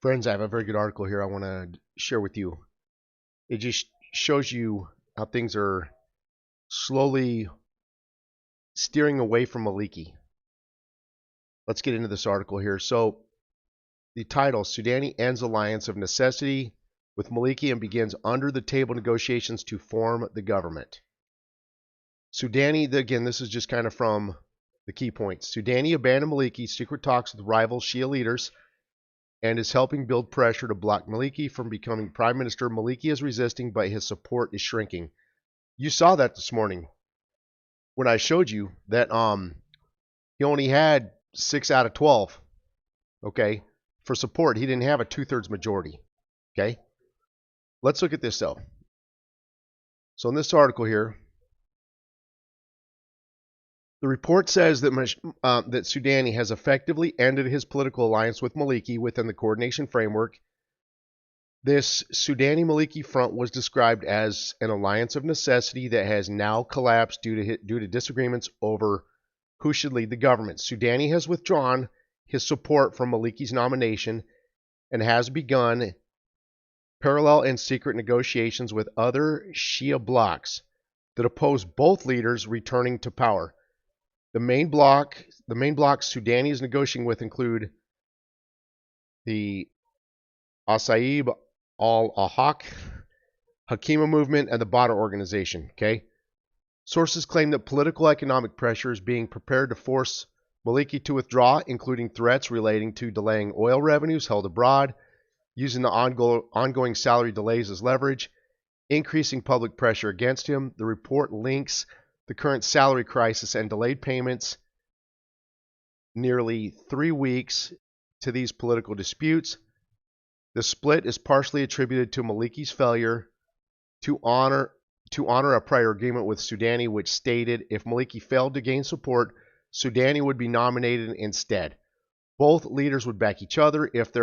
Friends, I have a very good article here I want to share with you. It just shows you how things are slowly steering away from Maliki. Let's get into this article here. So, the title, Sudani ends alliance of necessity with Maliki and begins under the table negotiations to form the government. Sudani, again, this is just kind of from the key points. Sudani abandoned Maliki's secret talks with rival Shia leaders and is helping build pressure to block Maliki from becoming prime minister. Maliki is resisting, but his support is shrinking. You saw that this morning when I showed you that he only had 6 out of 12, okay, for support. He didn't have a 2/3 majority, okay? Let's look at this, though. So in this article here, the report says that that Sudani has effectively ended his political alliance with Maliki within the coordination framework. This Sudani-Maliki front was described as an alliance of necessity that has now collapsed due to disagreements over who should lead the government. Sudani has withdrawn his support from Maliki's nomination and has begun parallel and secret negotiations with other Shia blocs that oppose both leaders returning to power. The main blocs Sudani is negotiating with include the Asaib al-Haq, Hakima movement, and the Bada organization. Okay, sources claim that political economic pressure is being prepared to force Maliki to withdraw, including threats relating to delaying oil revenues held abroad, using the ongoing salary delays as leverage, increasing public pressure against him. The report links the current salary crisis and delayed payments nearly 3 weeks to these political disputes. The split is partially attributed to Maliki's failure to honor a prior agreement with Sudani, which stated if Maliki failed to gain support, Sudani would be nominated instead. Both leaders would back each other if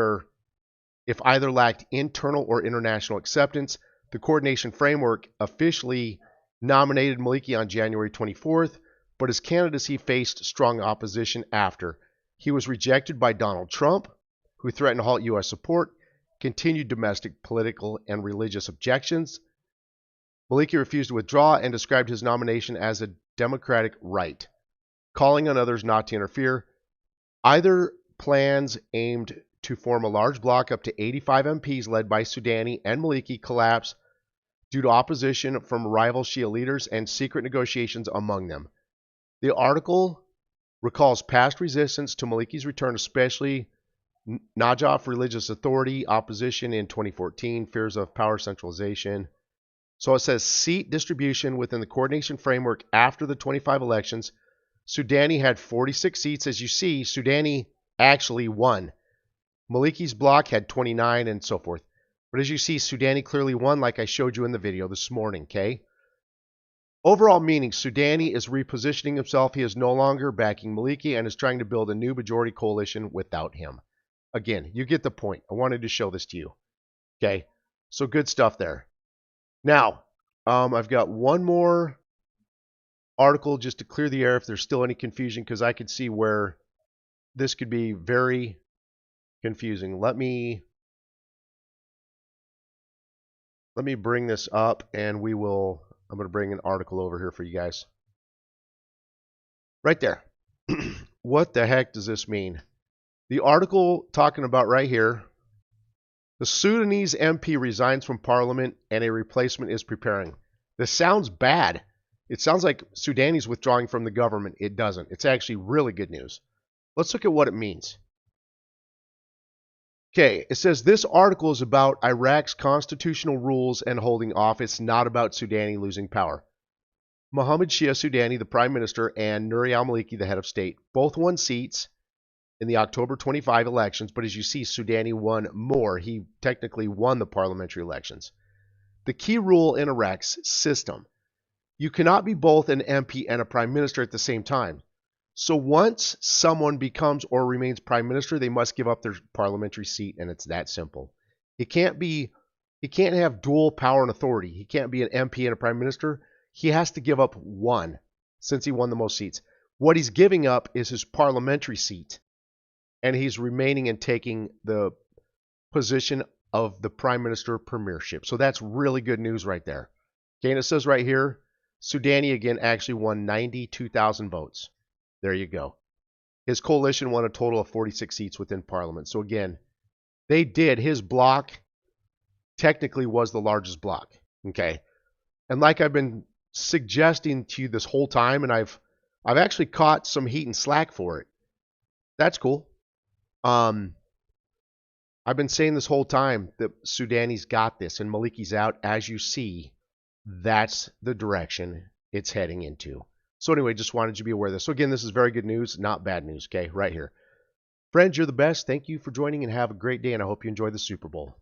either lacked internal or international acceptance. The coordination framework officially nominated Maliki on January 24th, but his candidacy faced strong opposition after. He was rejected by Donald Trump, who threatened to halt U.S. support, continued domestic political and religious objections. Maliki refused to withdraw and described his nomination as a democratic right, calling on others not to interfere. Either plans aimed to form a large bloc up to 85 MPs led by Sudani and Maliki collapsed due to opposition from rival Shia leaders and secret negotiations among them. The article recalls past resistance to Maliki's return, especially Najaf religious authority opposition in 2014, fears of power centralization. So it says seat distribution within the coordination framework after the 25 elections. Sudani had 46 seats. As you see, Sudani actually won. Maliki's bloc had 29 and so forth. But as you see, Sudani clearly won like I showed you in the video this morning, okay? Overall meaning, Sudani is repositioning himself. He is no longer backing Maliki and is trying to build a new majority coalition without him. Again, you get the point. I wanted to show this to you. Okay, so good stuff there. Now, I've got one more article just to clear the air if there's still any confusion, because I could see where this could be very confusing. Let me bring this up and I'm going to bring an article over here for you guys. Right there. What the heck does this mean? The article talking about right here, the Sudanese MP resigns from parliament and a replacement is preparing. This sounds bad. It sounds like Sudani's withdrawing from the government. It doesn't. It's actually really good news. Let's look at what it means. Okay, it says this article is about Iraq's constitutional rules and holding office, not about Sudani losing power. Mohammed Shia Sudani, the prime minister, and Nouri al-Maliki, the head of state, both won seats in the October 25 elections, but as you see, Sudani won more. He technically won the parliamentary elections. The key rule in Iraq's system: you cannot be both an MP and a prime minister at the same time. So once someone becomes or remains prime minister, they must give up their parliamentary seat, and it's that simple. He can't have dual power and authority. He can't be an MP and a prime minister. He has to give up one, since he won the most seats. What he's giving up is his parliamentary seat, and he's remaining and taking the position of the Prime Minister premiership. So that's really good news right there. Okay, and it says right here, Sudani again actually won 92,000 votes. There you go. His coalition won a total of 46 seats within Parliament. So again, they did. His bloc technically was the largest bloc. Okay, and like I've been suggesting to you this whole time, and I've actually caught some heat and slack for it. That's cool. I've been saying this whole time that Sudani's got this, and Maliki's out. As you see, that's the direction it's heading into. So anyway, just wanted you to be aware of this. So again, this is very good news, not bad news, okay, right here. Friends, you're the best. Thank you for joining, and have a great day, and I hope you enjoy the Super Bowl.